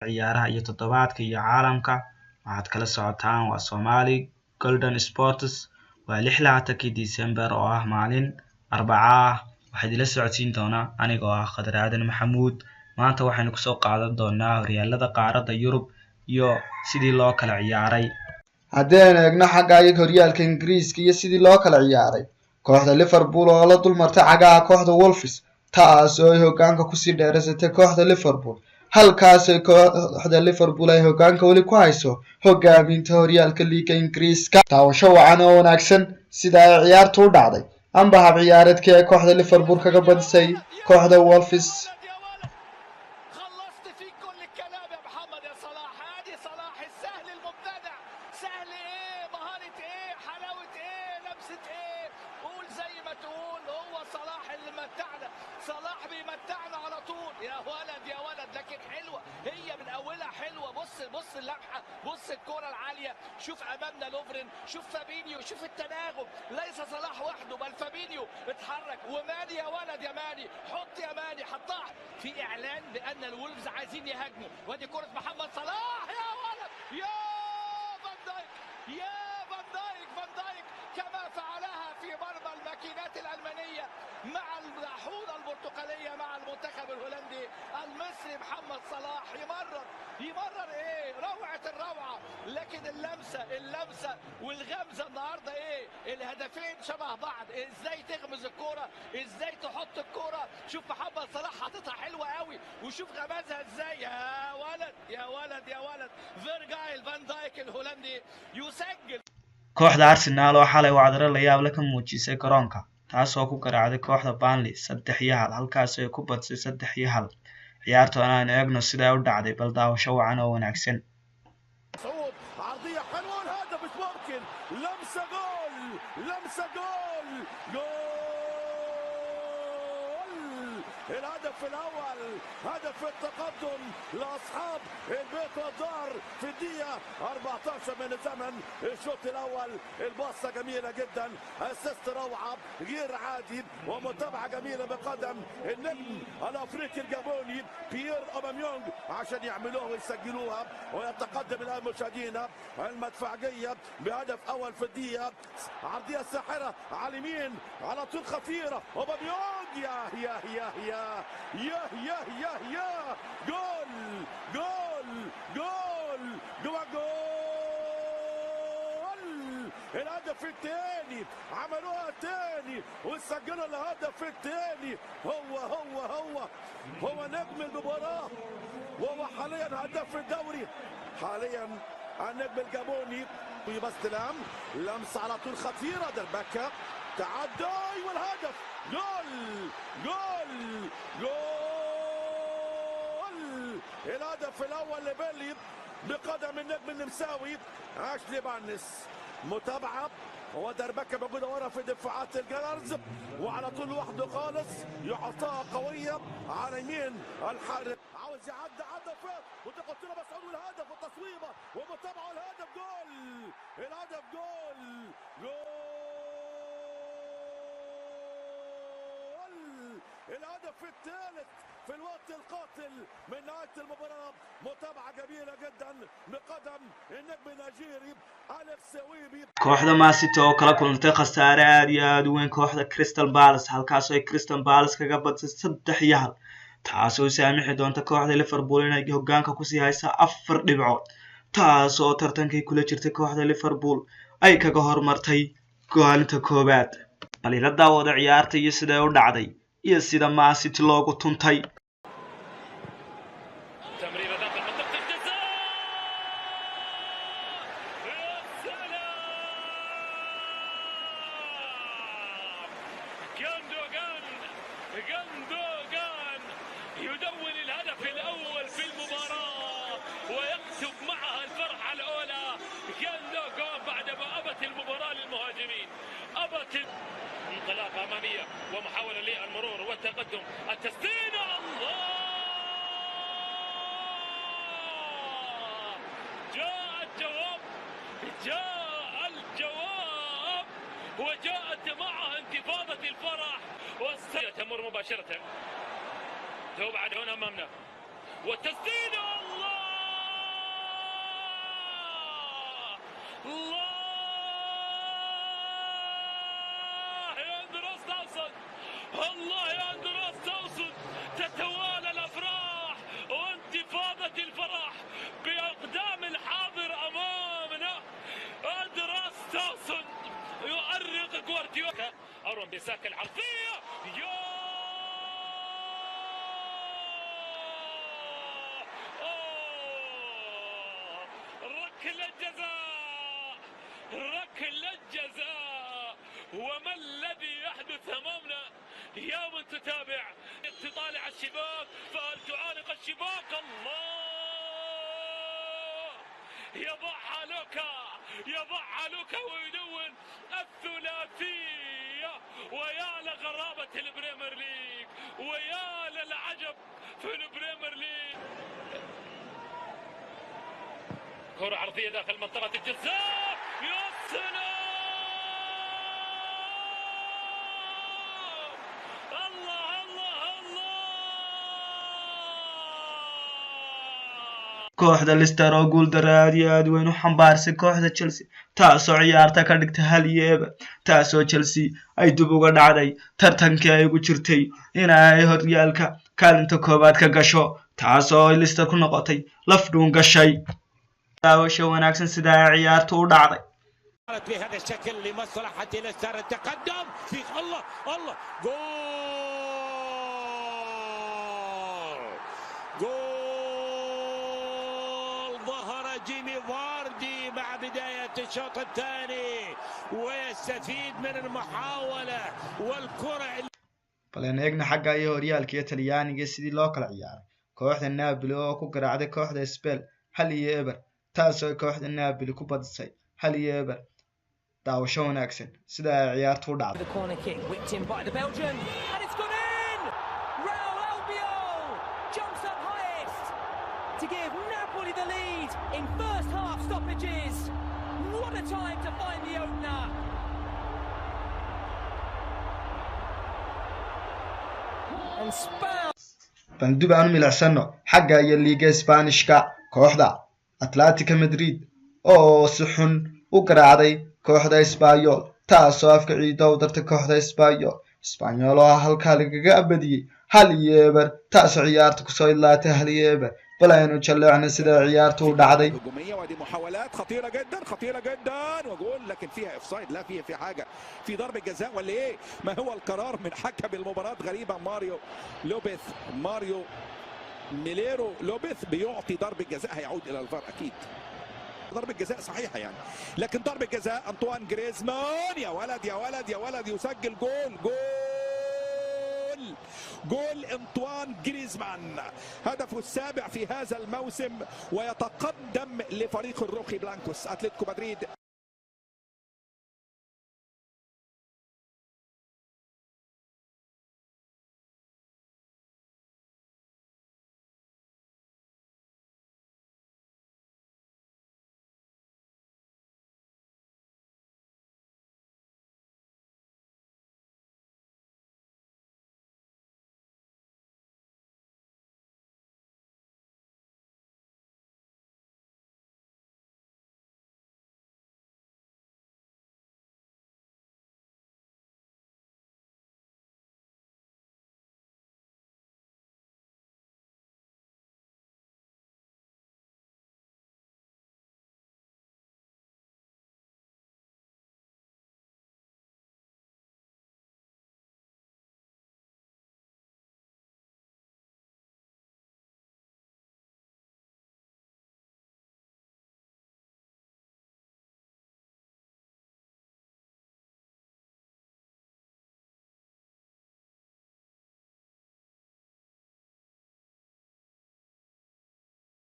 ciyaaraha iyo toddobaadka iyo caalamka waxaad kala socotaan waa Somali Golden Sports waa 26 December oo ah maalin Arbaca ah waxaad ila socodsiin doonaa anigoo ah Khadar Aadan Maxamuud maanta waxaynu ku soo qaadan doonaa horyaalada qaaradda Yurub iyo sidii loo kala ciyaaray haddeen eegno xagga horyaalka Ingiriiska iyo sidii loo kala ciyaaray kooxda Liverpool oo la dulmartay cagaha kooxda Wolves taas oo ay hoggaanka ku sii dheeraysatay kooxda Liverpool halkaas ay kooxda Liverpool ay hoggaanka wali ku hayso hoggaaminta horyaalka liiga Ingiriiska taawasho wacan oo wanaagsan sida ay ciyaartu u dhacday amba hab ciyaareedkii ay kooxda Liverpool kaga badisay kooxda Wolves صلاح بيمتعنا على طول يا ولد لكن حلوه هي من اولها حلوه بص اللمحه بص الكره العاليه شوف امامنا لوفرين شوف فابينيو شوف التناغم ليس صلاح وحده بل فابينيو اتحرك وماني يا ولد يا ماني حط يا ماني حطها في اعلان بان الولفز عايزين يهاجموا وادي كره محمد صلاح يا ولد يا فان دايك يا فان دايك كما فعلها في مرمى الماكينات الألمانية مع الحوضة البرتقالية مع المنتخب الهولندي المصري محمد صلاح يمرر ايه روعة الروعة لكن اللمسة والغمزة النهاردة ايه الهدفين شبه بعض ازاي تغمز الكرة ازاي تحط الكرة شوف محمد صلاح حاططها حلوة قوي وشوف غمزها ازاي يا ولد فيرجايل فان دايك الهولندي يسجل kooxda Arsenal oo xalay wacdaro la yaab leh ka muujisay garoonka taasoo ku garaacday kooxda Burnley 3-1 halkaas ay ku badsay 3-1 ciyaartoon aan eegno sida ay u dhacday bal daawasho wacan oo wanaagsan عرضية حلوة الهدف مش ممكن لمسة جول الهدف الأول هدف التقدم لأصحاب البيت والدار في الدقيقة 14 من الزمن الشوط الأول الباصة جميلة جدا أسيست روعة غير عادي ومتابعة جميلة بقدم النجم الأفريقي الجابوني بيير أوباميونج عشان يعملوها ويسجلوها ويتقدم الآن مشاهدينا المدفعية بهدف أول في الدقيقة عرضية ساحرة على اليمين على طول خطيرة أوباميونج يا جول الهدف الثاني عملوها تاني وسجلوا الهدف الثاني هو نجم المباراة وهو حاليا هداف الدوري حاليا النجم الجابوني ويبستلام لمسة على طول خطيرة دربكة تعدي والهدف جول الهدف الاول لبيلي بقدم النجم النمساوي اشلي بارنس متابعه ودربكه موجوده ورا في دفاعات الجلرز وعلى طول لوحده خالص يحطها قويه على يمين الحارس عاوز يعدي فات وتاخد له مسعود والهدف والتصويبه ومتابعه الهدف جول الهدف الثالث في الوقت القاتل من نهاية المباراة متابعة جميلة جدا بقدم النجم النيجيري أليكس ويبي kooxda Man City oo kala kulantay khasaare aad iyo aad u weyn kooxda Crystal Palace halkaas ay Crystal Palace kaga badsay 3-1 taasoo saamixi doonta kooxda Liverpool inay hoggaanka ku sii hayso 4 dhibcood taasoo tartankii kula jirtay kooxda Liverpool ay kaga hormartay goolinta koobaad bal ila daawada ciyaarta iyo sida ay u dhacday iyo sida Man City loogu tuntay غندوغان يدون الهدف الأول في المباراة ويكتب معها الفرحة الأولى غندوغان بعد ما أبت المباراة للمهاجمين أبت انطلاقة أمامية ومحاولة للمرور والتقدم التسديد الله جاء الجواب وجاءت معها انتفاضة الفرح تمر مباشرة تبعد هنا أمامنا والتسديد الله يا أندرس تاوسون، الله يا أندرس تاوسون، تتوالى الأفراح وانتفاضة الفرح بأقدام الحاضر أمامنا. أندرس تاوسون يؤرق جوارديولا. أورون بيساكا العرضية، ركلة جزاء، ركلة جزاء. وما الذي يحدث أمامنا يا من تتابع؟ تطالع الشباك فهل تعانق الشباك؟ الله، يضعها لوكا، يضعها لوكا ويدون الثلاثية. ويا لغرابة البريمير ليج، ويا للعجب في البريمير ليج. كرة عرضية داخل منطقة الجزاء، يا سلام، الله الله الله. kooxda Leicester oo guul darro aad iyo aad weyn u xambaarsay kooxda Chelsea taasoo ciyaarta ka dhigtay 1-2 taasoo Chelsea ay dib uga dhacday tartankii ay ugu jirtay in ay horyaalka kaalinta koobaad ka gasho taasoo Leicester ku noqotay laf dhuun gashay daawasho wanaagsan sida ay ciyaartu u dhacday بهذا الشكل لمصلحة ليستر. التقدم في الله الله، جول ظهر جيمي فاردي مع بداية الشوط الثاني ويستفيد من المحاولة والكرة. baleen eegna xagga iyo horyaalka iyo Talyaaniga sidii loo kala ciyaaray kooxda Napoli oo ku garaacday kooxda Spal 1-2 taasoo kooxda Napoli ku badisay 1-2 daawasho wanaagsan sida ay ciyaartu u dhacday. The corner kick whipped in by the Belgian and it's gone in. Raul Albiol jumps up highest to give Napoli the lead in first half stoppages. What a time to find the opener. And Spal bandib aanu milicsano xagga iyo liiga Isbaanishka kooxda Atletico Madrid oo si xun u garaacday kooxda Espanyol taasoo afka ciido u dartay kooxda Espanyol oo halkaa lagaga abadiyay 1-2 taasoo ciyaarta kusoo ilaatay 1-2 balaynu jaleecna sida ciyaartu u dhacday. هجوميه ودي محاولات خطيره جدا خطيره جدا وجول لكن فيها اوفسايد. لا في حاجه في ضربه جزاء ولا ايه؟ ما هو القرار من حكم المباراه؟ غريبه. ماريو ميليرو لوبيث بيعطي ضربه جزاء هيعود الى الفار اكيد. ضربة جزاء صحيحة يعني، لكن ضربة جزاء أنطوان جريزمان. يا ولد يا ولد يا ولد، يسجل جول أنطوان جريزمان، هدفه السابع في هذا الموسم ويتقدم لفريق الروخي بلانكوس أتلتيكو مدريد.